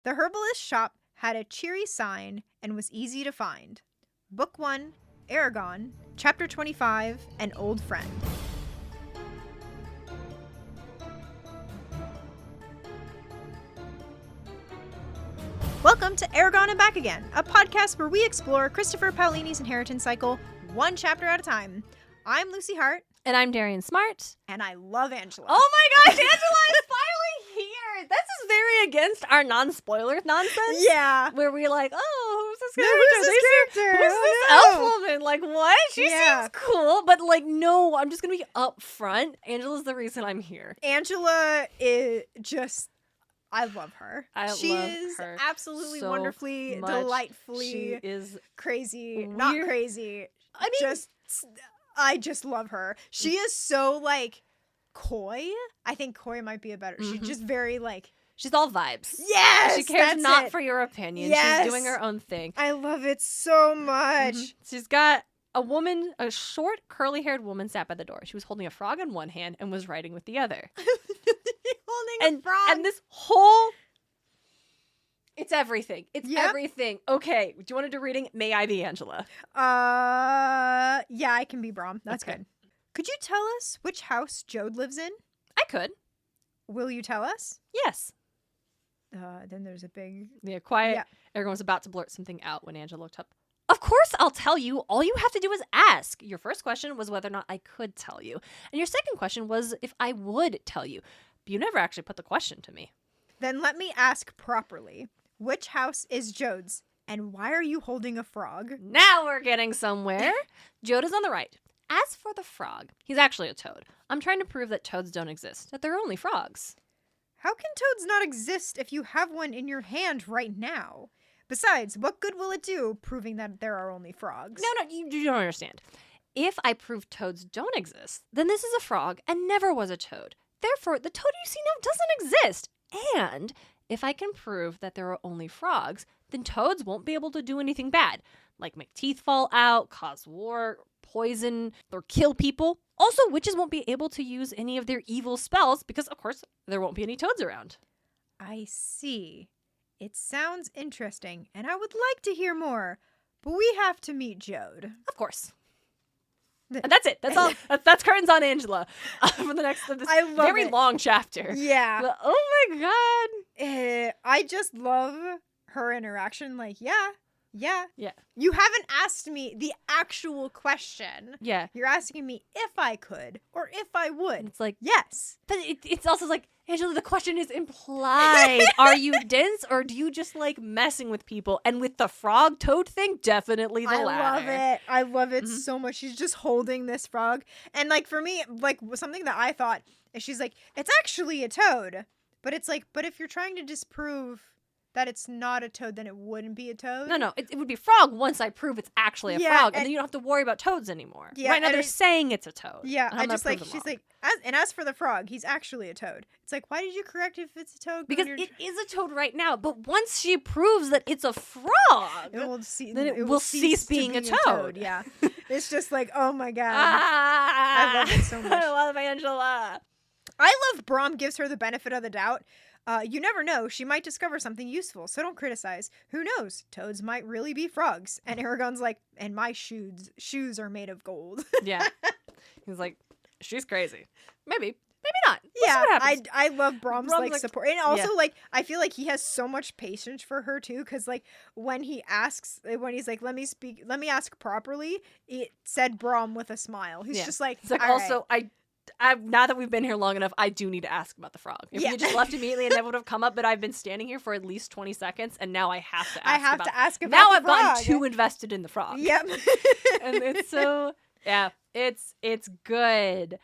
The herbalist shop had a cheery sign and was easy to find. Book 1, Eragon, Chapter 25, An Old Friend. Welcome to Eragon and Back Again, a podcast where we explore Christopher Paolini's inheritance cycle, one chapter at a time. I'm Lucy Hart. And I'm Darien Smartt. And I love Angela. Oh my gosh, Angela is finally here! This is very against our non-spoiler nonsense. Yeah. Where we're like, oh, who's this No, character? who's this character? Who's this elf woman? Like, what? She seems cool, but like, no, I'm just gonna be upfront. Angela's the reason I'm here. Angela is just... I love her. She love is her absolutely so wonderfully, much. delightfully She is crazy. weird. Not crazy. I mean, I just love her. She is so like coy. I think coy might be a better. She's just very like. She's all vibes. Yes, she cares that's not it. for your opinion. Yes. She's doing her own thing. I love it so much. She's got a short, curly-haired woman sat by the door. She was holding a frog in one hand and was writing with the other. Holding a frog. And this whole... It's everything. It's everything. Okay, do you want to do reading? May I be Angela? Yeah, I can be Brom. That's okay. good. Could you tell us which house Jode lives in? I could. Will you tell us? Yes. Then there's a big... Yeah, quiet. Yeah. Everyone was about to blurt something out when Angela looked up. Of course I'll tell you. All you have to do is ask. Your first question was whether or not I could tell you. And your second question was if I would tell you. But you never actually put the question to me. Then let me ask properly. Which house is Jode's? And why are you holding a frog? Now we're getting somewhere. Jode is on the right. As for the frog, he's actually a toad. I'm trying to prove that toads don't exist, that they're only frogs. How can toads not exist if you have one in your hand right now? Besides, what good will it do proving that there are only frogs? No, you don't understand. If I prove toads don't exist, then this is a frog and never was a toad. Therefore, the toad you see now doesn't exist. And if I can prove that there are only frogs, then toads won't be able to do anything bad, like make teeth fall out, cause war, poison, or kill people. Also, witches won't be able to use any of their evil spells because, of course, there won't be any toads around. I see. It sounds interesting, and I would like to hear more, but we have to meet Jode. Of course. And that's it. That's all. That's curtains on Angela for the next I love very it. long chapter. Yeah. But, oh my god. I just love her interaction. Like, yeah. Yeah. You haven't asked me the actual question. Yeah. You're asking me if I could or if I would. It's like, yes. but it's also like, Angela, the question is implied. Are you dense or do you just like messing with people? And with the frog toad thing, definitely the latter. I love it so much. She's just holding this frog. And like for me, like something that I thought is she's like, it's actually a toad. But it's like, but if you're trying to disprove that it's not a toad, then it wouldn't be a toad. No, it would be frog once I prove it's actually a frog, and then you don't have to worry about toads anymore. Yeah, right now they're saying it's a toad. Yeah, I just like, she's like, as for the frog, he's actually a toad. It's like, why did you correct if it's a toad? Because it is a toad right now, but once she proves that it's a frog, then it will cease being a toad. Yeah. It's just like, oh my god. I love it so much. I love Angela. I love Brom gives her the benefit of the doubt. You never know. She might discover something useful, so don't criticize. Who knows? Toads might really be frogs. And Eragon's like, and my shoes are made of gold. Yeah. He's like, she's crazy. Maybe not. We'll see yeah, what happens. I love Brom's like support. And also, like, I feel like he has so much patience for her, too, because, like, when he's like, let me ask properly, it said Brom with a smile. He's just like, it's like, also, right. Now that we've been here long enough, I do need to ask about the frog. If you just left immediately and never would have come up, but I've been standing here for at least 20 seconds, and now I have to ask about now I've gotten too invested in the frog. Yep. And it's so, it's good.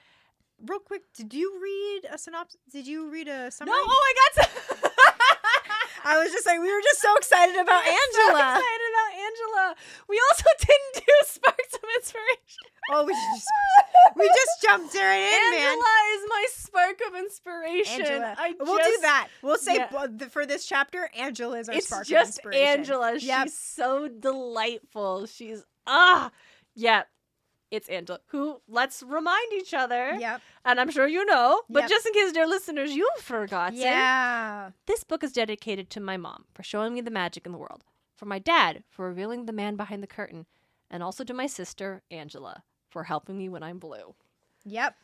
Real quick, did you read a synopsis? Did you read a summary? No, oh my god. I was just like, we were just so excited about Angela. We also didn't do Sparks of Inspiration. Oh, we just jumped right in, man. Angela is my spark of inspiration. Angela. We'll do that. We'll say for this chapter, Angela is our spark of inspiration. It's just Angela. She's so delightful. She's, yeah. it's Angela, who, let's remind each other, Yep. and I'm sure you know, but Yep. just in case, dear listeners, you've forgotten. Yeah. This book is dedicated to my mom for showing me the magic in the world, for my dad for revealing the man behind the curtain, and also to my sister, Angela, for helping me when I'm blue. Yep.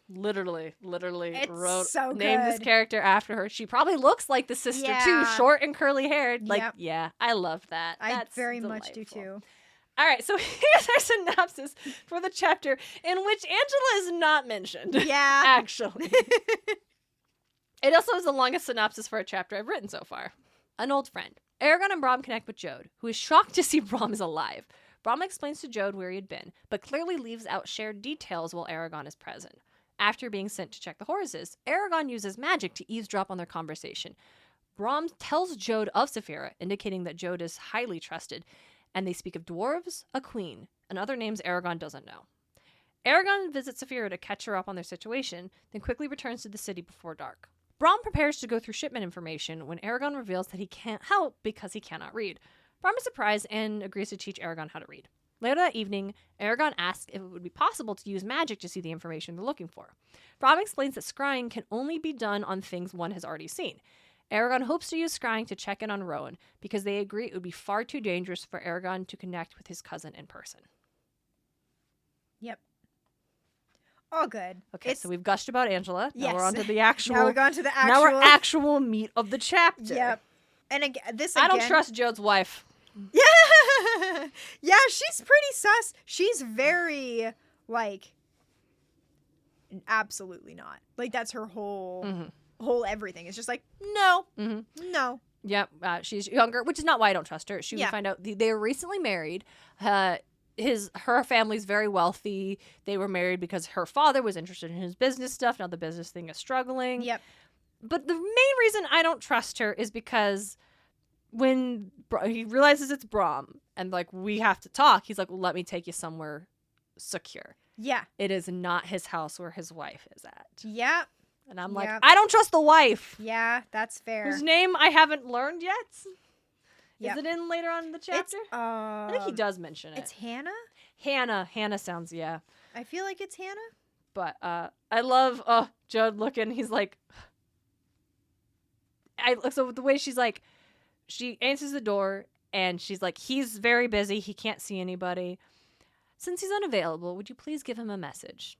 Literally It's wrote, so named this good. character after her. She probably looks like the sister too, Yeah. short and curly haired. Like, Yep. yeah, I love that. I That's very much do delightful. too. All right, so here's our synopsis for the chapter in which Angela is not mentioned. Yeah. Actually. It also is the longest synopsis for a chapter I've written so far. An old friend. Eragon and Brom connect with Jode, who is shocked to see Brom is alive. Brom explains to Jode where he had been, but clearly leaves out shared details while Eragon is present. After being sent to check the horses, Eragon uses magic to eavesdrop on their conversation. Brom tells Jode of Saphira, indicating that Jode is highly trusted, and they speak of dwarves, a queen, and other names Eragon doesn't know. Eragon visits Saphira to catch her up on their situation, then quickly returns to the city before dark. Brom prepares to go through shipment information when Eragon reveals that he can't help because he cannot read. Brom is surprised and agrees to teach Eragon how to read. Later that evening, Eragon asks if it would be possible to use magic to see the information they're looking for. Brom explains that scrying can only be done on things one has already seen. Eragon hopes to use scrying to check in on Rowan because they agree it would be far too dangerous for Eragon to connect with his cousin in person. Yep. All good. Okay, so we've gushed about Angela. Now we're on to the actual. Now we're going to the actual. Now we're actual meat of the chapter. Yep. And again, I don't trust Jode's wife. Yeah. Yeah, she's pretty sus. She's very, like, absolutely not. Like, that's her whole everything. It's just like, no. No. Yep. She's younger, which is not why I don't trust her. We find out they were recently married. Her family's very wealthy. They were married because her father was interested in his business stuff. Now the business thing is struggling. Yep. But the main reason I don't trust her is because when he realizes it's Brom and, like, we have to talk, he's like, well, let me take you somewhere secure. Yeah. It is not his house where his wife is at. Yeah. And I'm like, Yep. I don't trust the wife. Yeah, that's fair. Whose name I haven't learned yet. Yep. Is it in later on in the chapter? I think he does mention it. It's Hannah? Hannah sounds, yeah. I feel like it's Hannah. But I love Jode looking. He's like, so the way she's like, she answers the door and she's like, he's very busy. He can't see anybody. Since he's unavailable, would you please give him a message?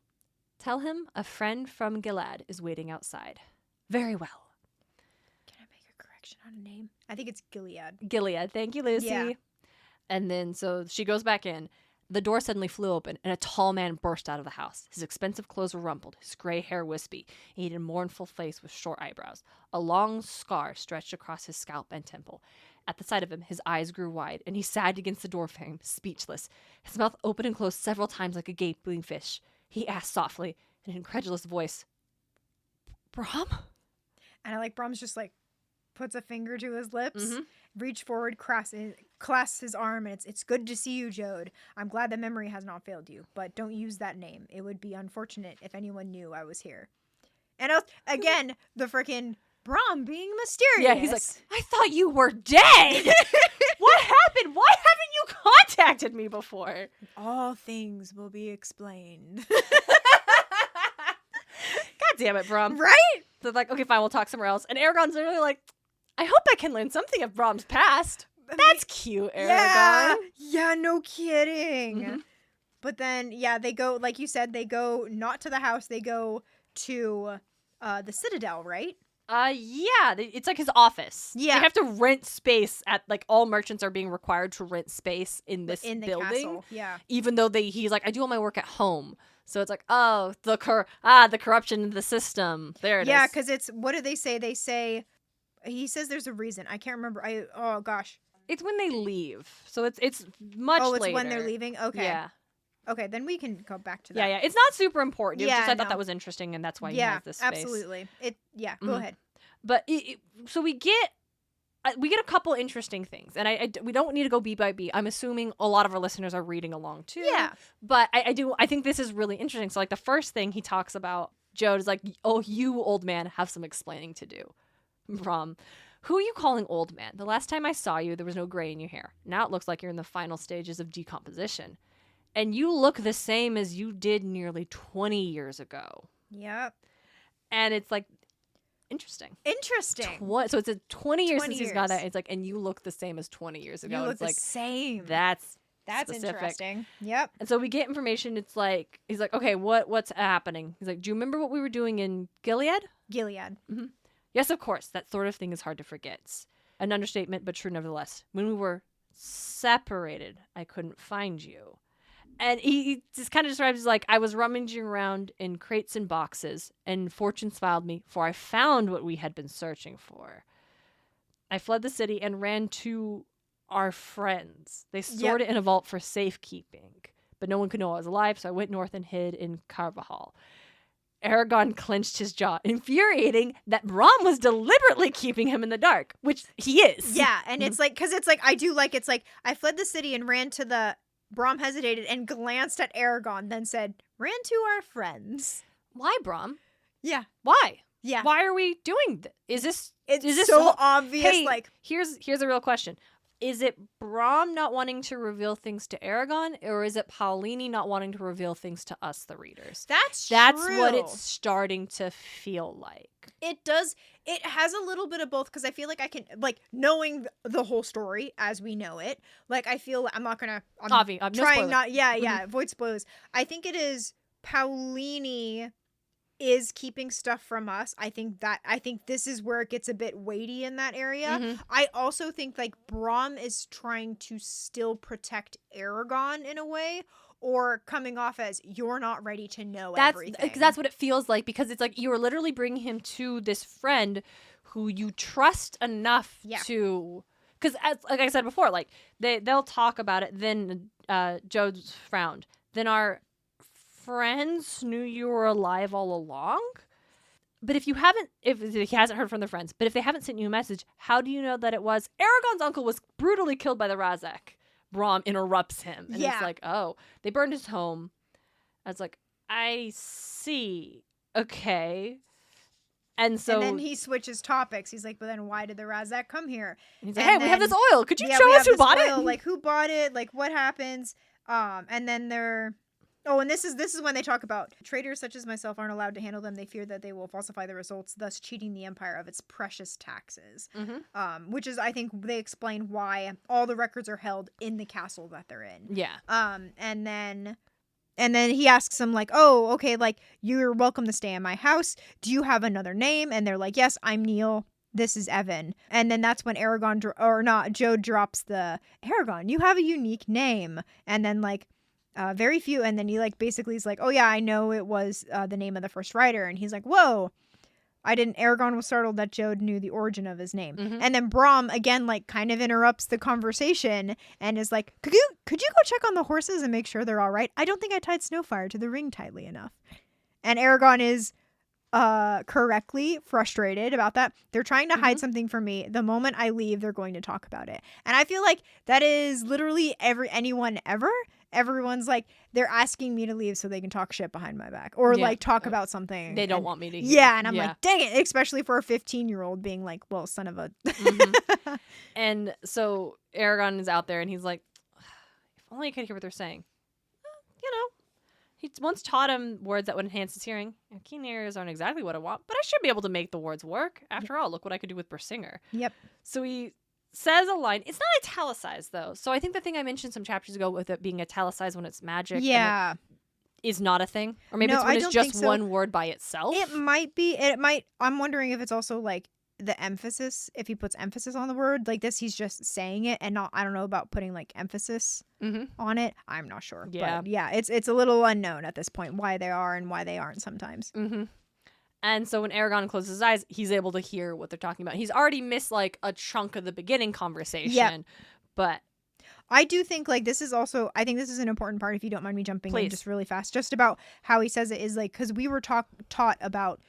Tell him a friend from Gilead is waiting outside. Very well. Can I make a correction on a name? I think it's Gilead. Gilead. Thank you, Lucy. Yeah. And then so she goes back in. The door suddenly flew open, and a tall man burst out of the house. His expensive clothes were rumpled, his gray hair wispy. He had a mournful face with short eyebrows. A long scar stretched across his scalp and temple. At the sight of him, his eyes grew wide, and he sagged against the door frame, speechless. His mouth opened and closed several times like a gaping fish. He asked softly, in an incredulous voice, Brom? And I like Brom's just like puts a finger to his lips, reach forward, clasps his arm, and it's good to see you, Jode. I'm glad the memory has not failed you, but don't use that name. It would be unfortunate if anyone knew I was here. And again, the freaking Brom being mysterious. Yeah, he's like, I thought you were dead. What happened? Why haven't you contacted me before? All things will be explained. God damn it, Brom. Right? They're like, okay, fine, we'll talk somewhere else. And Eragon's literally like, I hope I can learn something of Brom's past. That's cute, Eragon. Yeah, no kidding. But then, yeah, they go, like you said, they go not to the house, they go to the Citadel, right? Yeah, it's like his office. Yeah. They have to rent space at, like, all merchants are being required to rent space in this in the building. castle. Yeah. Even though he's like, I do all my work at home. So it's like, oh, the corruption in the system. There it is. Yeah, because it's, what do they say? They say, he says there's a reason. I can't remember. Oh, gosh. It's when they leave. So it's much later. Oh, it's when they're leaving? Okay. Yeah. Okay, then we can go back to that. Yeah. It's not super important. It was Yeah, just I thought no. that was interesting, and that's why he has this space. Absolutely. Go ahead. But so we get a couple interesting things, and we don't need to go beat by beat. I'm assuming a lot of our listeners are reading along too. Yeah. But I think this is really interesting. So, like, the first thing he talks about, Jode, is like, oh, you old man have some explaining to do. Brom, who are you calling old man? The last time I saw you, there was no gray in your hair. Now it looks like you're in the final stages of decomposition. and you look the same as you did nearly 20 years ago. Yep. And it's like, interesting. Interesting. So it's a 20 years 20 since he's got years. that. It's like, and you look the same as 20 years ago. You And look it's the like, same. that's specific. Interesting. Yep. And so we get information. It's like, he's like, okay, what's happening? He's like, do you remember what we were doing in Gilead? Gilead. Mm-hmm. Yes, of course. That sort of thing is hard to forget. It's an understatement, but true nevertheless. When we were separated, I couldn't find you. And he just kind of describes it like, I was rummaging around in crates and boxes, and fortune smiled me, for I found what we had been searching for. I fled the city and ran to our friends. They stored it in a vault for safekeeping, but no one could know I was alive, so I went north and hid in Carvajal. Eragon clenched his jaw, infuriating that Brom was deliberately keeping him in the dark, which he is. Yeah, and it's like, because it's like, I do like, it's like, I fled the city and ran to the, Brom hesitated and glanced at Eragon, then said, ran to our friends. Why, Brom? Yeah. Why? Yeah. Why are we doing this? It's is this so obvious, hey, like... Here's a real question. Is it Brom not wanting to reveal things to Eragon, or is it Paolini not wanting to reveal things to us, the readers? That's true. What true. it's starting to feel like. It does. It has a little bit of both, because I feel like I can, like, knowing the whole story as we know it, like, I feel I'm not gonna, I'm no trying spoilers. not, avoid spoilers. I think it is Paolini is keeping stuff from us. I think this is where it gets a bit weighty in that area. Mm-hmm. I also think, like, Brom is trying to still protect Eragon in a way, or coming off as, you're not ready to know everything. That's what it feels like, because it's like you are literally bringing him to this friend who you trust enough to... Because, like I said before, like, they'll talk about it, then Jode's frowned. Then our friends knew you were alive all along? But if he hasn't heard from the friends, but if they haven't sent you a message, how do you know that it was? Eragon's uncle was brutally killed by the Razak. Brom interrupts him. And it's like, oh, they burned his home. I was like, I see. Okay. And then he switches topics. He's like, but then why did the Razak come here? And he's like, hey, we have this oil. Could you show us who bought it? Like, who bought it? Like, what happens? And then they're... Oh, and this is when they talk about traders such as myself aren't allowed to handle them. They fear that they will falsify the results, thus cheating the empire of its precious taxes. Mm-hmm. Which is, I think, they explain why all the records are held in the castle that they're in. Yeah. And then he asks them, like, oh, okay, like, you're welcome to stay in my house. Do you have another name? And they're like, yes, I'm Neil. This is Evan. And then that's when Jode drops the, Eragon, you have a unique name. And then, like, very few, and then he, like, basically is like, oh yeah, I know it was the name of the first writer, and he's like, whoa, Eragon was startled that Jode knew the origin of his name. Mm-hmm. And then Brom again, like, kind of interrupts the conversation and is like, could you go check on the horses and make sure they're all right? I don't think I tied Snowfire to the ring tightly enough. And Eragon is correctly frustrated about that. They're trying to hide something from me. The moment I leave, they're going to talk about it. And I feel like that is literally anyone ever. Everyone's like, they're asking me to leave so they can talk shit behind my back, or like talk about something they don't want me to hear. Yeah, and I'm like, dang it, especially for a 15-year-old being like, well, son of a... And so Eragon is out there and he's like, if only I could hear what they're saying. You know, he once taught him words that would enhance his hearing. Keen ears aren't exactly what I want, but I should be able to make the words work. After all, look what I could do with Bersinger. Yep. So he says a line. It's not italicized, though. So I think the thing I mentioned some chapters ago with it being italicized when it's magic is not a thing. Or maybe it's when it's just one word by itself. It might be. I'm wondering if it's also, like, the emphasis, if he puts emphasis on the word. Like this, he's just saying it and not, I don't know about putting, like, emphasis on it. I'm not sure. Yeah. But yeah, it's a little unknown at this point why they are and why they aren't sometimes. Mm-hmm. And so when Eragon closes his eyes, he's able to hear what they're talking about. He's already missed, like, a chunk of the beginning conversation. But I do think, like, I think this is an important part, if you don't mind me jumping in just really fast, just about how he says it is, like, because we were taught about,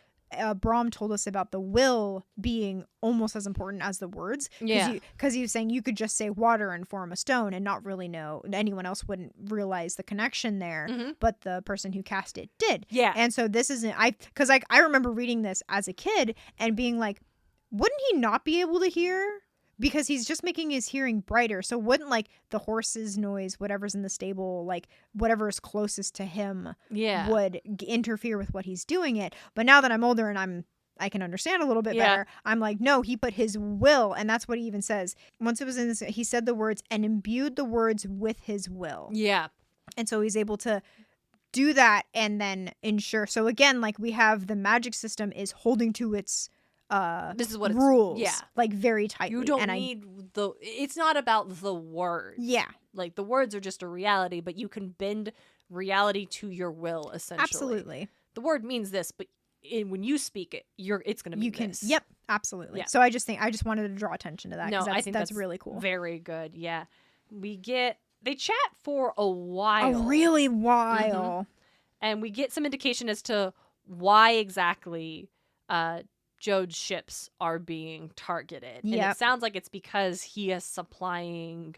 Brom told us about the will being almost as important as the words. Because he was saying you could just say water and form a stone and not really know, anyone else wouldn't realize the connection there, but the person who cast it did. Yeah. And so this isn't, because, like, I remember reading this as a kid and being like, wouldn't he not be able to hear? because he's just making his hearing brighter. So wouldn't like the horse's noise, whatever's in the stable, like whatever is closest to him would interfere with what he's doing it. But now that I'm older and I can understand a little bit better, I'm like, no, he put his will, and that's what he even says. Once it was in this, he said the words and imbued the words with his will. Yeah. And so he's able to do that and then ensure. So again, like we have the magic system is holding to its this is what rules, it's, like very tightly. You don't need it's not about the words. Yeah. Like the words are just a reality, but you can bend reality to your will, essentially. Absolutely. The word means this, but when you speak it, it's going to mean this. Yep, absolutely. Yeah. So I just wanted to draw attention to that. No, I think that's really cool. Very good. Yeah. They chat for a while. A really while. Mm-hmm. And we get some indication as to why exactly Jode's ships are being targeted. Yep. And it sounds like it's because he is supplying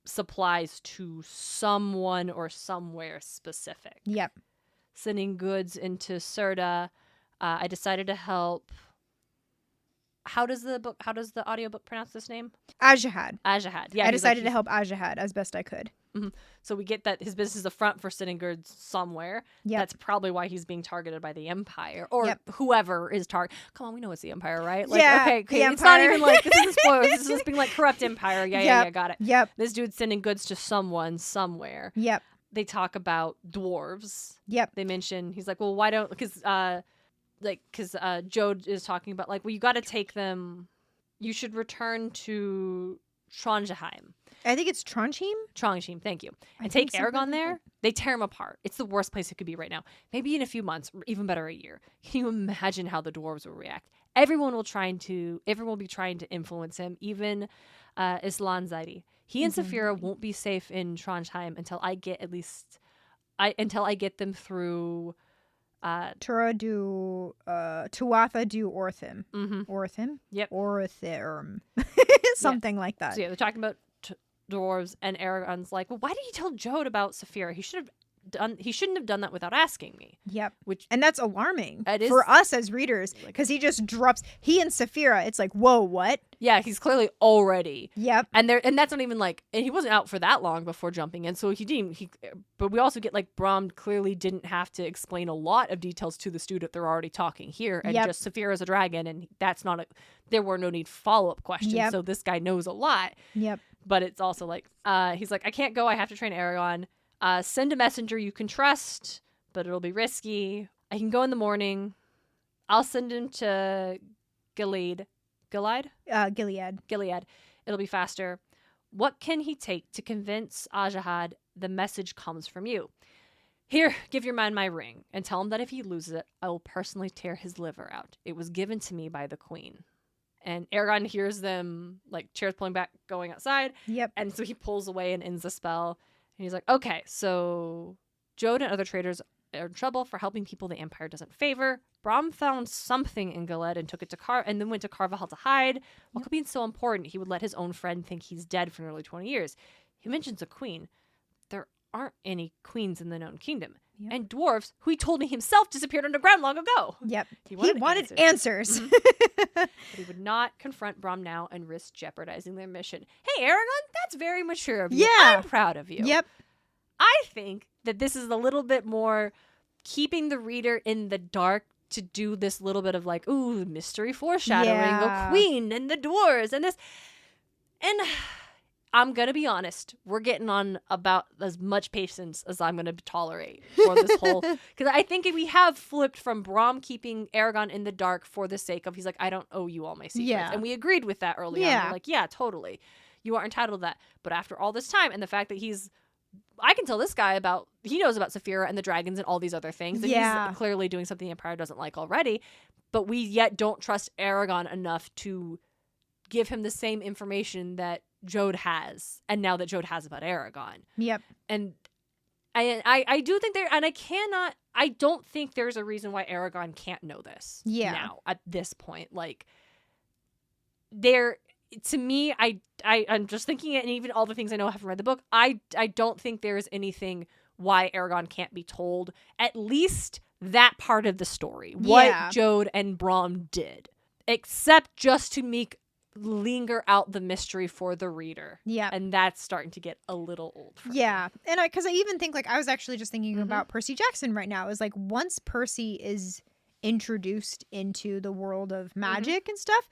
supplies to someone or somewhere specific. Yep. Sending goods into Serta. I decided to help. How does the audiobook pronounce this name? Ajahad. Yeah. I decided to help Ajahad as best I could. Mm-hmm. So we get that his business is a front for sending goods somewhere. Yep. That's probably why he's being targeted by the Empire or whoever is targeted. Come on, we know it's the Empire, right? Like, yeah. Okay. It's not even like this isn't spoilers. This is just being like corrupt Empire. Yeah. Got it. Yep. This dude's sending goods to someone somewhere. Yep. They talk about dwarves. Yep. They mention he's like, well, why don't because Jode is talking about like, well, you got to take them. You should return to Trondheim. I think it's Trondheim, thank you. And take Eragon there. They tear him apart. It's the worst place it could be right now. Maybe in a few months, or even better, a year. Can you imagine how the dwarves will react? Everyone will be trying to influence him. Even Islan Zaidi. He and Saphira won't be safe in Trondheim until I get them through. Tuatha du Orthim. Mm-hmm. Orthim? Yep. Orthirm. Something like that. So yeah, they're talking about dwarves, and Eragon's like, well, why did he tell Jode about Saphira? He shouldn't have done that without asking me. Yep. And that's alarming it is, for us as readers, because he just drops he and Saphira. It's like, whoa, what? Yeah, he's clearly already. Yep. And that's not even like, and he wasn't out for that long before jumping in, so but we also get like Brom clearly didn't have to explain a lot of details to the student. They're already talking here, and just Saphira's a dragon, and there were no need follow-up questions. Yep. So this guy knows a lot. Yep. But it's also like, he's like, I can't go. I have to train Eragon. Send a messenger you can trust, but it'll be risky. I can go in the morning. I'll send him to Gilead. Gilead. It'll be faster. What can he take to convince Ajahad the message comes from you? Here, give your man my ring and tell him that if he loses it, I will personally tear his liver out. It was given to me by the queen. And Eragon hears them, like, chairs pulling back, going outside. Yep. And so he pulls away and ends the spell. And he's like, okay, so Jode and other traders are in trouble for helping people the Empire doesn't favor. Brom found something in Gilead and took it to and then went to Carvajal to hide. What could be so important he would let his own friend think he's dead for nearly 20 years? He mentions a queen. There aren't any queens in the known kingdom. Yep. And dwarves, who he told me himself disappeared underground long ago. Yep. He wanted answers. But he would not confront Brom now and risk jeopardizing their mission. Hey, Eragon, that's very mature of you. Yeah. I'm proud of you. Yep. I think that this is a little bit more keeping the reader in the dark to do this little bit of like, ooh, mystery foreshadowing, a queen and the dwarves and this. And I'm going to be honest, we're getting on about as much patience as I'm going to tolerate for this whole... Because I think we have flipped from Brom keeping Eragon in the dark for the sake of, he's like, I don't owe you all my secrets. Yeah. And we agreed with that early on. We're like, yeah, totally. You are entitled to that. But after all this time, and the fact that I can tell this guy he knows about Saphira and the dragons and all these other things. And he's clearly doing something the Empire doesn't like already. But we yet don't trust Eragon enough to give him the same information that Jode has, and now that Jode has about Eragon. Yep. And I do think I don't think there's a reason why Eragon can't know this. Yeah. Now at this point, like, to me, I'm just thinking it, and even all the things I know, I haven't read the book. I don't think there's anything why Eragon can't be told at least that part of the story. What Jode and Brom did, except just to make linger out the mystery for the reader. Yeah. And that's starting to get a little old for me. Yeah. And because I even think, like, I was actually just thinking about Percy Jackson right now. Is like, once Percy is introduced into the world of magic and stuff,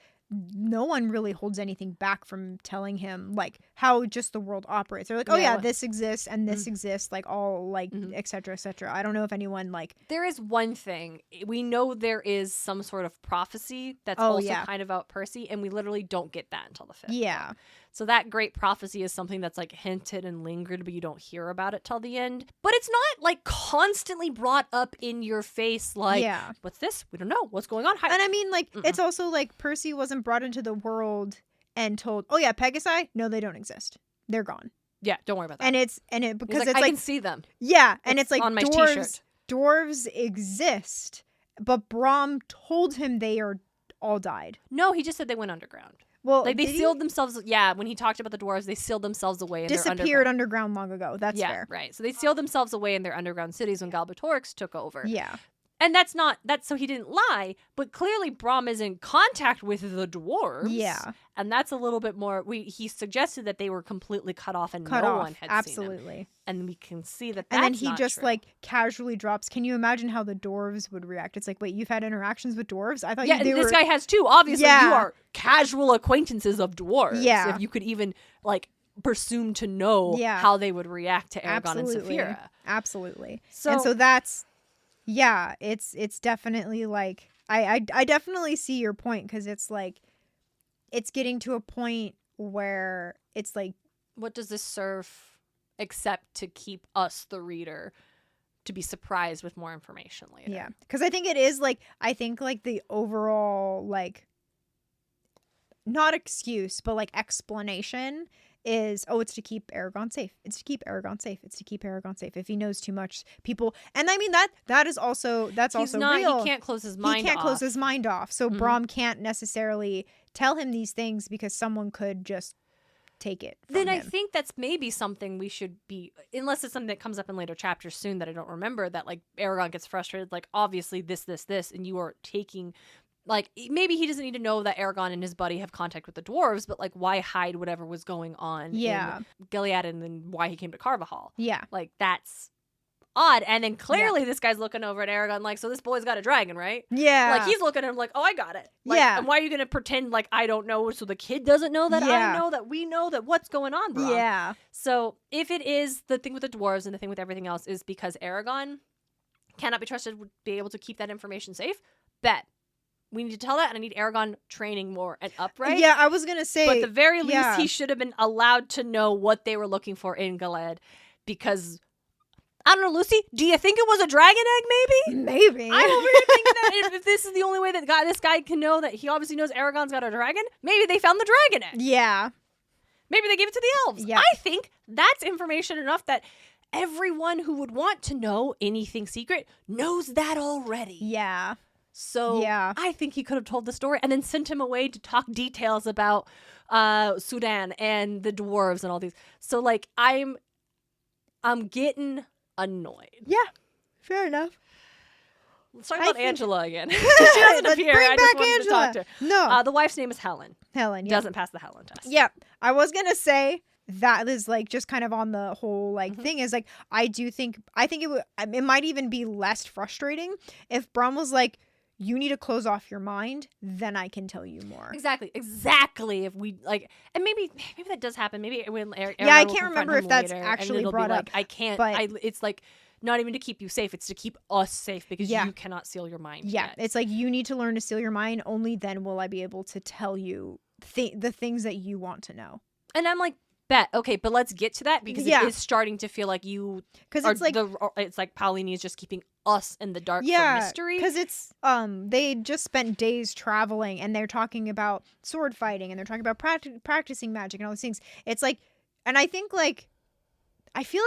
no one really holds anything back from telling him, like, how just the world operates. They're like, oh, yeah, this exists and this exists, like, all, like, et cetera, et cetera. I don't know if anyone, like... There is one thing. We know there is some sort of prophecy that's also kind of about Percy, and we literally don't get that until the 5th book. So that great prophecy is something that's, like, hinted and lingered, but you don't hear about it till the end. But it's not, like, constantly brought up in your face, like, what's this? We don't know. What's going on? And I mean, like, it's also, like, Percy wasn't brought into the world and told, oh, yeah, Pegasi? No, they don't exist. They're gone. Yeah, don't worry about that. And because like, it's I like... can see them. Yeah, and it's like, on my t-shirt. Dwarves exist, but Brom told him they are all died. No, he just said they went underground. Well, like, they sealed themselves. Yeah, when he talked about the dwarves, they sealed themselves away in disappeared their underground long ago. That's fair. Right. So they sealed themselves away in their underground cities when Galbatorix took over. Yeah. And that's so he didn't lie, but clearly Brom is in contact with the dwarves. Yeah. And that's a little bit more, he suggested that they were completely cut off and no one had seen them. And we can see that that's And then he not just true. Like casually drops, can you imagine how the dwarves would react? It's like, wait, you've had interactions with dwarves? I thought this guy has too. Obviously, you are casual acquaintances of dwarves. Yeah. If you could even, like, presume to know how they would react to Eragon and Saphira. Absolutely. And so that's... Yeah, it's definitely like I definitely see your point, because it's like it's getting to a point where it's like, what does this serve except to keep us, the reader, to be surprised with more information later? Yeah, because I think it is like, I think like the overall, like, not excuse, but like explanation is, oh, it's to keep Eragon safe. It's to keep Eragon safe. It's to keep Eragon safe. If he knows too much, people... And I mean, that is also... That's also real. He can't close his mind off. He can't close his mind off. So Brom can't necessarily tell him these things, because someone could just take it from him. I think that's maybe something we should be... Unless it's something that comes up in later chapters soon that I don't remember, that, like, Eragon gets frustrated, like, obviously this, and you are taking... Like, maybe he doesn't need to know that Eragon and his buddy have contact with the dwarves, but, like, why hide whatever was going on in Gilead, and then why he came to Carvajal? Yeah. Like, that's odd. And then clearly this guy's looking over at Eragon like, so this boy's got a dragon, right? Yeah. Like, he's looking at him like, oh, I got it. Like, and why are you going to pretend like I don't know, so the kid doesn't know that I know, that we know that what's going on, bro? Yeah. So if it is the thing with the dwarves and the thing with everything else is because Eragon cannot be trusted to be able to keep that information safe, bet. We need to tell that, and I need Eragon training more and upright. Yeah, I was going to say... But at the very least, he should have been allowed to know what they were looking for in Gilead, because... I don't know, Lucy, do you think it was a dragon egg, maybe? Maybe. I'm over here thinking that if this is the only way that this guy can know that he obviously knows Eragon's got a dragon, maybe they found the dragon egg. Yeah. Maybe they gave it to the elves. Yeah. I think that's information enough that everyone who would want to know anything secret knows that already. Yeah. So I think he could have told the story and then sent him away to talk details about Sudan and the dwarves and all these. So, like, I'm getting annoyed. Yeah, fair enough. Let's talk about Angela again. She doesn't appear. I just wanted to talk to her. No. The wife's name is Helen. Helen, yeah. Doesn't pass the Helen test. Yeah. I was going to say that is, like, just kind of on the whole, like, thing is, like, I think it might even be less frustrating if Brom was like, you need to close off your mind, then I can tell you more. Exactly. If we, like, and maybe that does happen. Maybe when I can't remember if that's actually brought up. Like, I can't. It's like not even to keep you safe. It's to keep us safe, because you cannot seal your mind. Yeah, yet. It's like you need to learn to seal your mind. Only then will I be able to tell you the things that you want to know. And I'm like, bet. Okay, but let's get to that, because it is starting to feel like you, because it's like Paolini is just keeping us in the dark for mystery. Because it's they just spent days traveling, and they're talking about sword fighting, and they're talking about practicing magic and all these things. It's like, and I think, like, I feel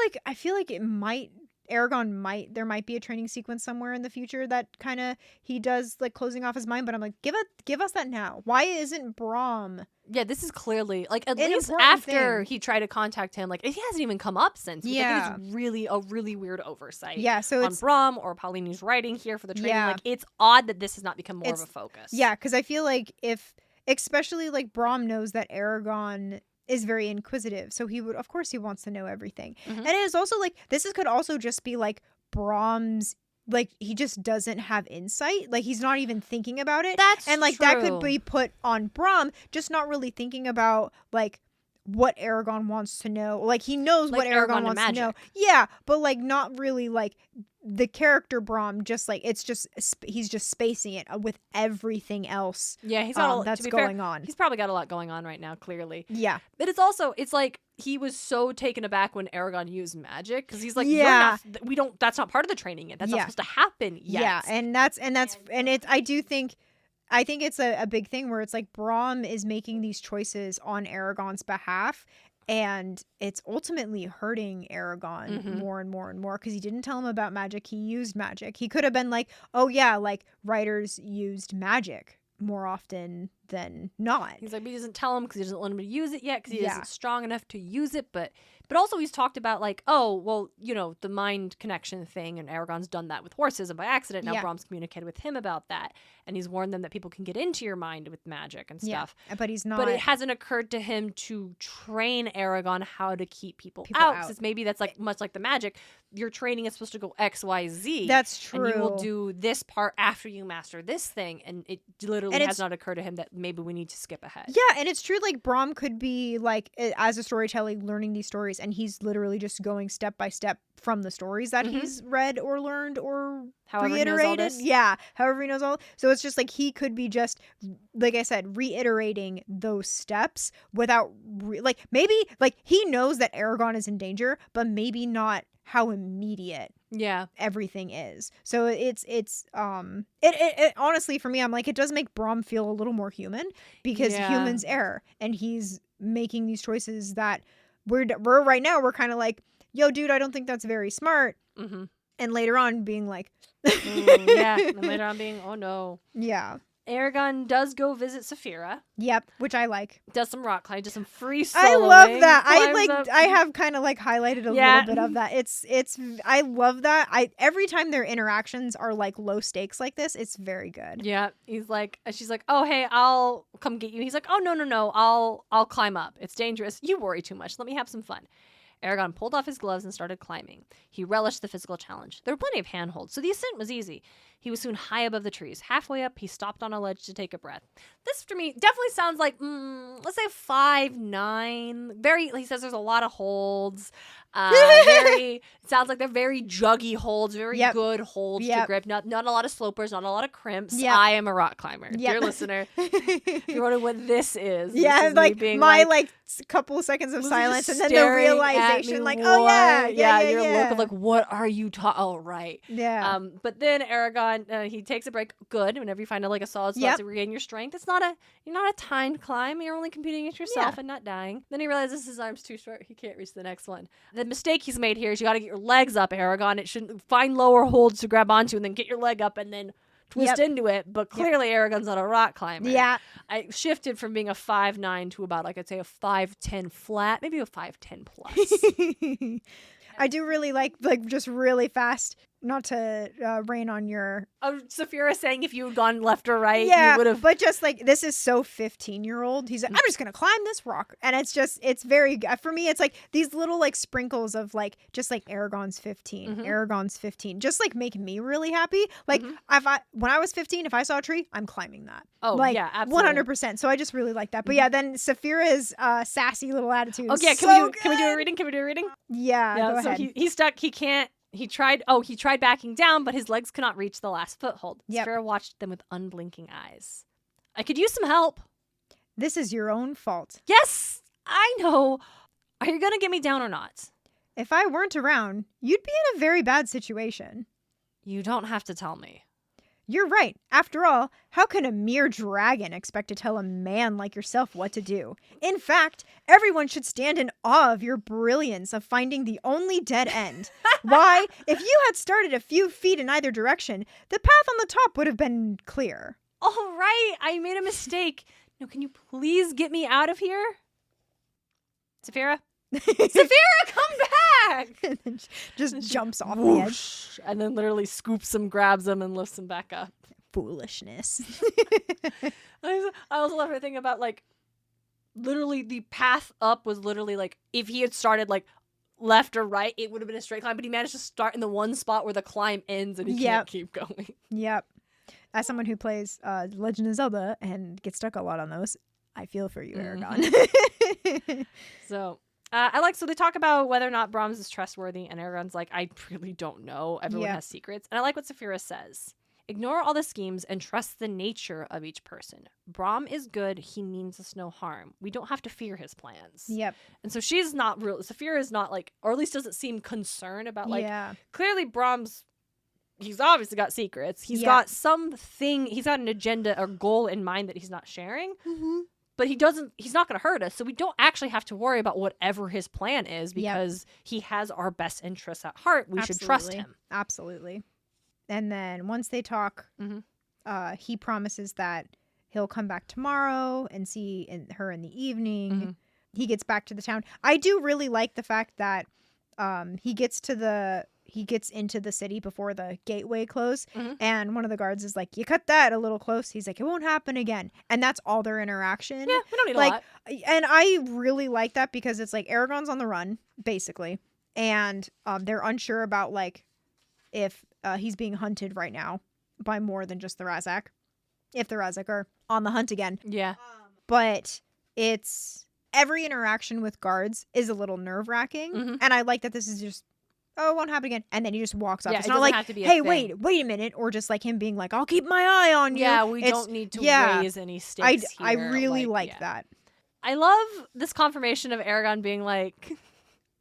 like it might, Eragon there might be a training sequence somewhere in the future that kind of he does, like, closing off his mind, but I'm like, give us that now. Why isn't Brom? Yeah, this is clearly, like, at least after he tried to contact him, like, it hasn't even come up since. Yeah. I think it's really a really weird oversight. Yeah, so on Brom or Paolini's writing here for the training. Yeah. Like, it's odd that this has not become more of a focus. Yeah, because I feel like if especially like Brom knows that Eragon is very inquisitive, so of course he wants to know everything. And it is also like could also just be like Brom's, like he just doesn't have insight, like he's not even thinking about it. That's and like true. that could be put on Brom, just not really thinking about like what Eragon wants to know. Like he knows Like what Eragon Eragon wants to know. magic. Yeah, but like not really like the character Brom, just like it's just he's just spacing it with everything else. Yeah, he's got that's to be going fair, on. He's probably got a lot going on right now, clearly. Yeah. But it's like he was so taken aback when Eragon used magic, because he's like, Yeah. that's not part of the training yet. That's not Yeah. supposed to happen yet. Yeah, and it's I think it's a big thing where it's like Brom is making these choices on Eragon's behalf, and it's ultimately hurting Eragon more and more and more, because he didn't tell him about magic. He used magic. He could have been like, oh yeah, like writers used magic more often than not. He's like, but he doesn't tell him because he doesn't want him to use it yet, because he Yeah. isn't strong enough to use it. But also he's talked about like, oh, well, you know, the mind connection thing, and Aragon's done that with horses and by accident. Now Yeah. Brom's communicated with him about that, and he's warned them that people can get into your mind with magic and stuff. Yeah, but he's not. But it hasn't occurred to him to train Eragon how to keep people People out. out. Because maybe that's like much like the magic. Your training is supposed to go X, Y, Z. That's true. And you will do this part after you master this thing. And it literally And has not occurred to him that maybe we need to skip ahead. Yeah, and it's true, like Brom could be like, as a storyteller, learning these stories, and he's literally just going step by step from the stories that he's read or learned or However he knows all reiterated. this. Yeah, however he knows all. So it's just like he could be just, like I said, reiterating those steps without like maybe like he knows that Eragon is in danger, but maybe not how immediate Yeah. everything is. So it's honestly, for me, I'm like, it does make Brom feel a little more human, because Yeah. humans err, and he's making these choices that we're right now we're kind of like, yo dude, I don't think that's very smart. Mm-hmm. And later on being like Yeah. And later on being, oh no. yeah. Eragon does go visit Saphira. Yep, which I like. Does some rock climbing, does some free soloing. I love that. climbs up- I have kind of like highlighted a Yeah. little bit of that. It's I love that. Every time their interactions are like low stakes like this, it's very good. Yeah, he's like, she's like, oh hey, I'll come get you. He's like, oh no, I'll climb up. It's dangerous. You worry too much. Let me have some fun. Eragon pulled off his gloves and started climbing. He relished the physical challenge. There were plenty of handholds, so the ascent was easy. He was soon high above the trees. Halfway up, he stopped on a ledge to take a breath. This, to me, definitely sounds like, let's say 5'9". He says there's a lot of holds. It sounds like they're very juggy holds, very Yep. good holds to Yep. grip. Not a lot of slopers, not a lot of crimps. Yep. I am a rock climber. Yep. Dear listener, if you're wondering what this is. this Yeah, is like me being my couple of seconds of Lucy silence, just and then the staring at realization, me, like, oh yeah, what? yeah, your yeah. look of like, what are you talking? Oh, right. Yeah. But then Eragon, he takes a break. Good. Whenever you find like a solid spot Yep. to regain your strength, you're not a timed climb. You're only competing against yourself and not dying. Then he realizes his arm's too short. He can't reach the next one. The mistake he's made here is you got to get your legs up, Eragon. It shouldn't find lower holds to grab onto, and then get your leg up and then twist into it. But clearly, Eragon's not a rock climber. Yeah. I shifted from being a 5'9" to about, like, I'd say a 5'10" flat, maybe a 5'10" plus. I do really like just really fast, not to rain on your Saphira saying if you had gone left or right, yeah, you would have. but just like this is so 15-year-old. He's like, I'm just gonna climb this rock, and it's very for me. It's like these little like sprinkles of like just like Eragon's 15, Eragon's 15, just like make me really happy. Like when I was 15, if I saw a tree, I'm climbing that. Oh like, yeah, absolutely. 100%. So I just really like that. But yeah, then Saphira's sassy little attitude. Oh yeah, can we do a reading? Can we do a reading? Yeah, go so ahead. he's stuck. He can't. He tried backing down, but his legs could not reach the last foothold. Yep. Saphira watched them with unblinking eyes. I could use some help. This is your own fault. Yes, I know. Are you gonna get me down or not? If I weren't around, you'd be in a very bad situation. You don't have to tell me. You're right. After all, how can a mere dragon expect to tell a man like yourself what to do? In fact, everyone should stand in awe of your brilliance of finding the only dead end. Why, if you had started a few feet in either direction, the path on the top would have been clear. All right, I made a mistake. Now, can you please get me out of here? Saphira? Saphira, come back! And then just jumps off the edge. And then literally scoops him, grabs him, and lifts him back up. foolishness. I also love her thing about like literally the path up was literally like if he had started like left or right, it would have been a straight climb, but he managed to start in the one spot where the climb ends and he can't keep going. Yep. As someone who plays Legend of Zelda and gets stuck a lot on those, I feel for you, Eragon. So so they talk about whether or not Brahms is trustworthy, and Eragon's like, I really don't know. Everyone has secrets. And I like what Saphira says. Ignore all the schemes and trust the nature of each person. Brom is good. He means us no harm. We don't have to fear his plans. Yep. And so she's not real. Saphira is not like, or at least doesn't seem concerned about like, clearly Brom's, he's obviously got secrets. He's got something, he's got an agenda or goal in mind that he's not sharing. But he's not going to hurt us. So we don't actually have to worry about whatever his plan is because he has our best interests at heart. We should trust him. Absolutely. And then once they talk, he promises that he'll come back tomorrow and see her in the evening. He gets back to the town. I do really like the fact that he gets into the city before the gateway closed, and one of the guards is like, you cut that a little close. He's like, it won't happen again. And that's all their interaction. Yeah, we don't need a lot. And I really like that because it's like Eragon's on the run, basically. And they're unsure about like if he's being hunted right now by more than just the Razak. If the Razak are on the hunt again. Yeah. But it's every interaction with guards is a little nerve-wracking. And I like that this is just, oh, it won't happen again. And then he just walks off. Yeah, it's not like, hey, wait a minute. Or just like him being like, I'll keep my eye on you. Yeah, we don't need to raise any stakes here. I really like that. I love this confirmation of Eragon being like,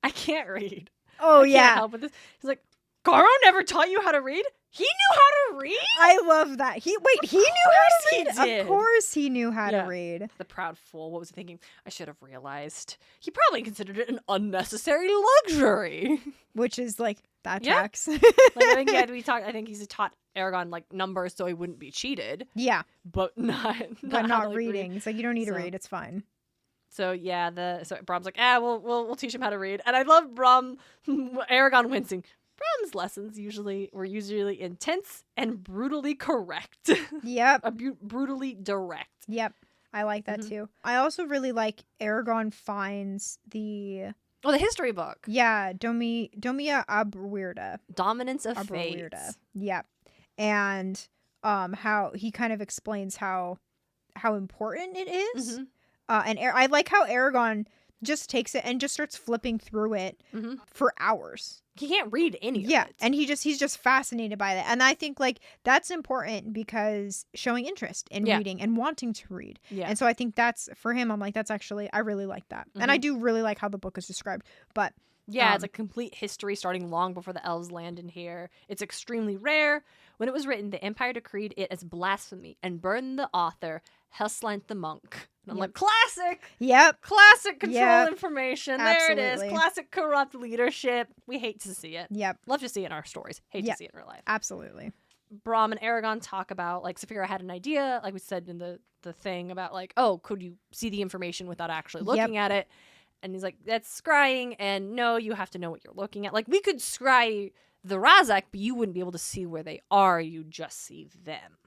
I can't read. Oh, I can't help with this. He's like, Garo never taught you how to read? He knew how to read? I love that. He knew how to read? He did. Of course he knew how to read. The proud fool. What was he thinking? I should have realized. He probably considered it an unnecessary luxury. Which is like, that tracks. Like, I think he's taught Eragon like numbers so he wouldn't be cheated. Yeah. But not reading. It's like, you don't need to read. It's fine. So yeah, so Brom's like, we'll teach him how to read. And I love Brom, Eragon wincing. Brom's lessons were usually intense and brutally correct. Yep. Brutally direct. Yep. I like that too. I also really like Eragon finds the history book. Yeah, Domia Abweirda. Dominance of Fate. Yep. And how he kind of explains how important it is. And I like how Eragon just takes it and just starts flipping through it for hours. He can't read any of it. Yeah, and he's just fascinated by that. And I think like that's important because showing interest in reading and wanting to read. Yeah. And so I think that's for him, I'm like, that's actually, I really like that. And I do really like how the book is described. But yeah, it's a complete history starting long before the elves land in here. It's extremely rare. When it was written, the Empire decreed it as blasphemy and burned the author, Helslant the monk. And I'm like, classic! Yep. Classic control information. Absolutely. There it is. Classic corrupt leadership. We hate to see it. Yep. Love to see it in our stories. Hate to see it in real life. Absolutely. Brom and Eragon talk about, like, Saphira had an idea, like we said in the thing about, like, oh, could you see the information without actually looking at it? And he's like, that's scrying, and no, you have to know what you're looking at. Like, we could scry the Razak, but you wouldn't be able to see where they are. You just see them.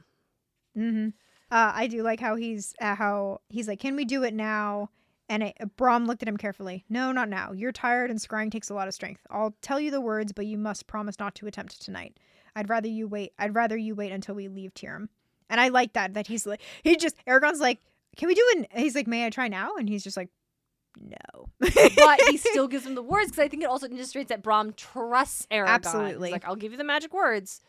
Mm-hmm. I do like how he's like, can we do it now? And Brom looked at him carefully. No, not now. You're tired and scrying takes a lot of strength. I'll tell you the words, but you must promise not to attempt it tonight. I'd rather you wait until we leave Tiram. And I like that he's like, Eragon's like, can we do it? He's like, may I try now? And he's just like, no. But he still gives him the words because I think it also illustrates that Brom trusts Eragon. Absolutely. He's like, I'll give you the magic words.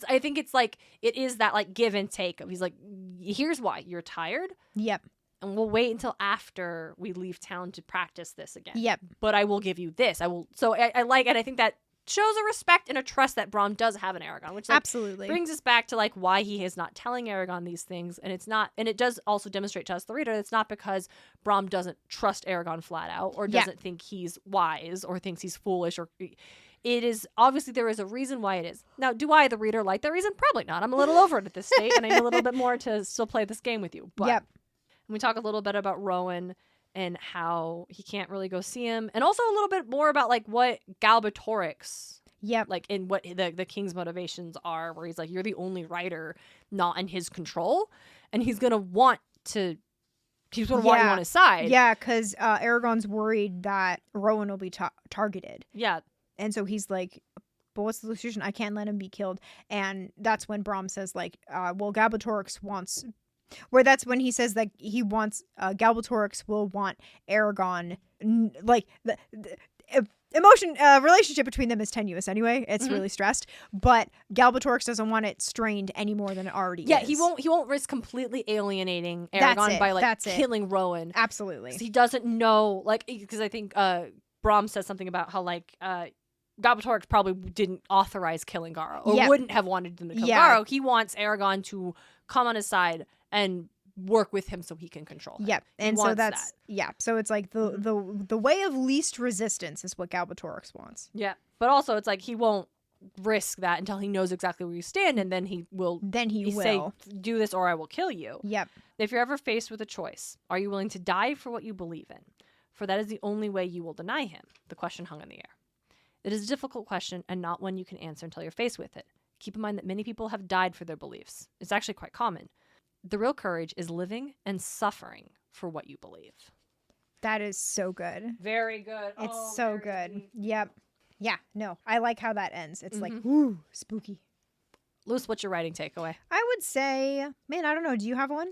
I think it's like, it is that like give and take of, he's like, here's why you're tired. Yep. And we'll wait until after we leave town to practice this again. Yep. But I will give you this. So I like it. I think that shows a respect and a trust that Brom does have in Eragon, which like, absolutely brings us back to like why he is not telling Eragon these things. And it does also demonstrate to us, the reader, it's not because Brom doesn't trust Eragon flat out or doesn't think he's wise or thinks he's foolish or... It is, obviously there is a reason why it is. Now, do I, the reader, like that reason? Probably not. I'm a little over it at this state, and I need a little bit more to still play this game with you. But and we talk a little bit about Rowan and how he can't really go see him, and also a little bit more about like what Galbatorix Yep. Like in what the king's motivations are, where he's like, you're the only rider not in his control, and he's gonna want you on his side. Yeah, because Aragon's worried that Rowan will be targeted. Yeah. And so he's like, but what's the solution? I can't let him be killed. And that's when Brom says, like, well, Galbatorix wants... Where that's when he says that he wants... Galbatorix will want Eragon... Like, the relationship between them is tenuous anyway. It's really stressed. But Galbatorix doesn't want it strained any more than it already is. Yeah, he won't risk completely alienating Eragon by, like, killing Rowan. Absolutely. He doesn't know, like, because I think Brom says something about how, like... Galbatorix probably didn't authorize killing Garo, or wouldn't have wanted them to kill Garo. He wants Eragon to come on his side and work with him so he can control him. Yep. And so that's so it's like the way of least resistance is what Galbatorix wants. Yeah. But also it's like he won't risk that until he knows exactly where you stand, and then he will say, do this or I will kill you. Yep. If you're ever faced with a choice, are you willing to die for what you believe in? For that is the only way you will deny him. The question hung in the air. It is a difficult question and not one you can answer until you're faced with it. Keep in mind that many people have died for their beliefs. It's actually quite common. The real courage is living and suffering for what you believe. That is so good. Very good. It's so good. Deep. Yep. Yeah, no. I like how that ends. It's like, ooh, spooky. Luce, what's your writing takeaway? I would say, man, I don't know. Do you have one?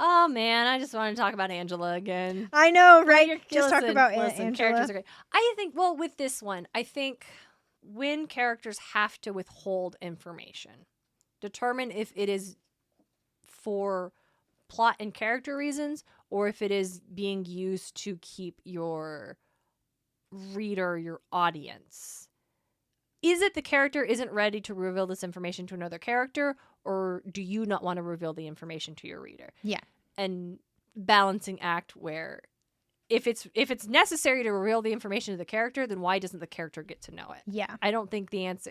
Oh, man, I just want to talk about Angela again. I know, right? Just talk about Angela. Characters are great. I think, well, with this one, I think when characters have to withhold information, determine if it is for plot and character reasons or if it is being used to keep your reader, your audience. Is it the character isn't ready to reveal this information to another character, or do you not want to reveal the information to your reader? Yeah. And balancing act where if it's necessary to reveal the information to the character, then why doesn't the character get to know it? Yeah. I don't think the answer,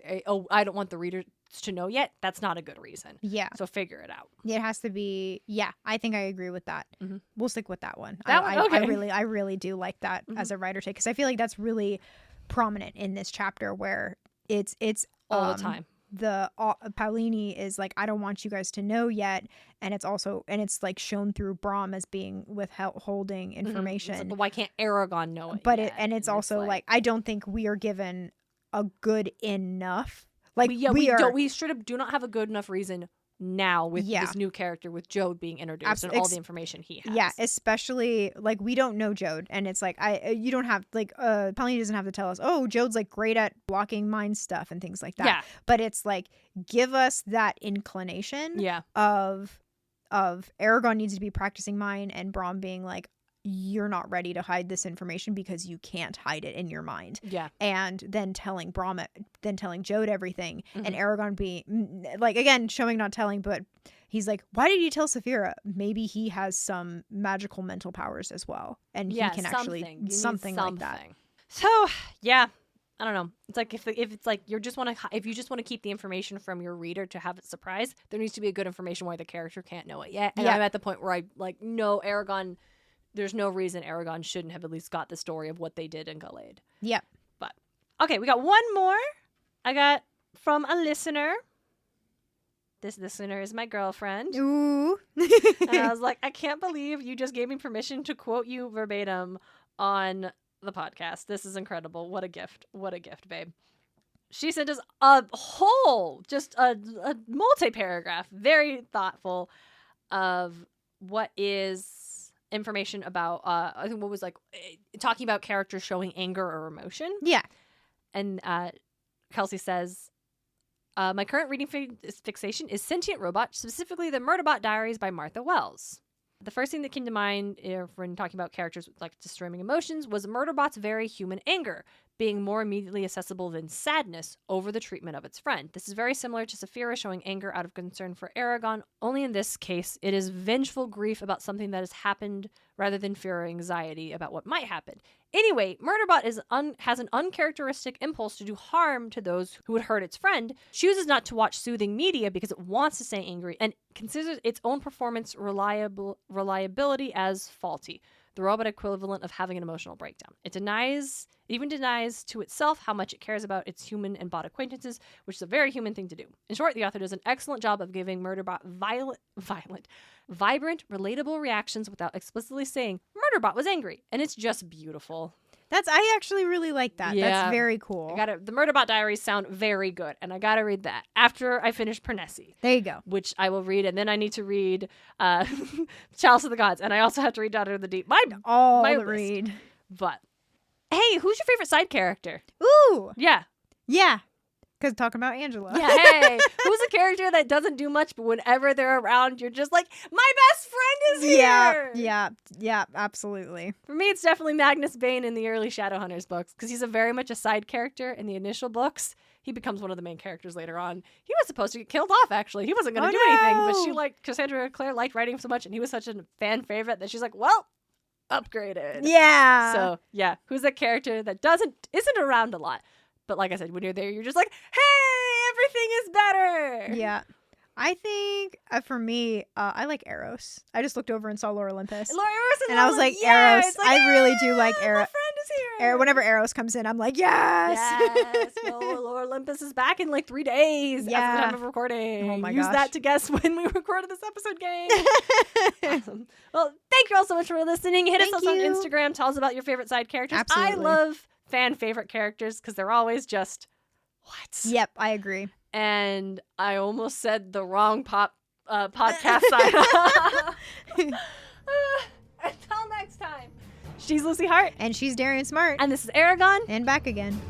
I don't want the reader to know yet. That's not a good reason. Yeah. So figure it out. It has to be, yeah, I think I agree with that. Mm-hmm. We'll stick with that one. Okay. I really do like that as a writer take, because I feel like that's really prominent in this chapter where it's all the time. Paolini is like, I don't want you guys to know yet, and it's like shown through Brom as being withholding information. Like, why can't Eragon know it? But yet? It's also like I don't think we are given a good enough. Like we straight up do not have a good enough reason now with this new character, with Jode being introduced and all the information he has. Yeah, especially like we don't know Jode, and it's like you don't have like Paolini doesn't have to tell us, oh, Jode's like great at blocking mind stuff and things like that. Yeah. But it's like, give us that inclination of Eragon needs to be practicing mind, and Brom being like, you're not ready to hide this information because you can't hide it in your mind. Yeah. And then telling Jode everything, and Eragon being like, again, showing not telling, but he's like, why did you tell Saphira? Maybe he has some magical mental powers as well, and he can actually something like that. So yeah, I don't know. It's like if it's like if you just want to keep the information from your reader to have it surprise, there needs to be a good information why the character can't know it yet. And I'm at the point where I like, no, Eragon. There's no reason Eragon shouldn't have at least got the story of what they did in Gallade. Yep. But, okay, we got one more. I got from a listener. This listener is my girlfriend. Ooh. And I was like, I can't believe you just gave me permission to quote you verbatim on the podcast. This is incredible. What a gift. What a gift, babe. She sent us a whole, just a multi-paragraph, very thoughtful of what is information about I think what was like talking about characters showing anger or emotion. Yeah. And Kelsey says, my current reading fixation is Sentient Robot, specifically the Murderbot Diaries by Martha Wells. The first thing that came to mind when talking about characters with like disturbing emotions was Murderbot's very human anger, being more immediately accessible than sadness over the treatment of its friend. This is very similar to Saphira showing anger out of concern for Eragon, only in this case, it is vengeful grief about something that has happened rather than fear or anxiety about what might happen. Anyway, Murderbot has an uncharacteristic impulse to do harm to those who would hurt its friend, chooses not to watch soothing media because it wants to stay angry, and considers its own performance reliability as faulty. the robot equivalent of having an emotional breakdown. It even denies to itself how much it cares about its human and bot acquaintances, which is a very human thing to do. In short, the author does an excellent job of giving Murderbot vibrant, relatable reactions without explicitly saying, Murderbot was angry. And it's just beautiful. I actually really like that. Yeah. That's very cool. The Murderbot Diaries sound very good, and I gotta read that after I finish Pernesi. There you go. Which I will read, and then I need to read Chalice of the Gods, and I also have to read Daughter of the Deep. My list. Read. But, hey, who's your favorite side character? Ooh. Yeah. Yeah. Because talking about Angela. Yeah, hey, who's a character that doesn't do much, but whenever they're around, you're just like, my best friend is here! Yeah, absolutely. For me, it's definitely Magnus Bane in the early Shadowhunters books, because he's very much a side character in the initial books. He becomes one of the main characters later on. He was supposed to get killed off, actually. He wasn't going to do anything, but Cassandra Clare liked writing him so much, and he was such a fan favorite that she's like, well, upgraded. Yeah. So, yeah, who's a character that isn't around a lot? But like I said, when you're there, you're just like, hey, everything is better. Yeah. I think for me, I like Eros. I just looked over and saw Lore Olympus. And I was like, Eros. Like, I really do like my Eros. friend is here. Whenever Eros comes in, I'm like, yes. Yes. Well, Lore Olympus is back in like 3 days Yeah. at the time of recording. Oh my Use gosh. that to guess when we recorded this episode, gang. Awesome. Well, thank you all so much for listening. Hit us Thank on you. Instagram. Tell us about your favorite side characters. Absolutely. I love fan favorite characters because they're always just, what? Yep, I agree. And I almost said the wrong podcast side. Until next time. She's Lucy Hart. And she's Darien Smartt. And this is Eragon. And back again.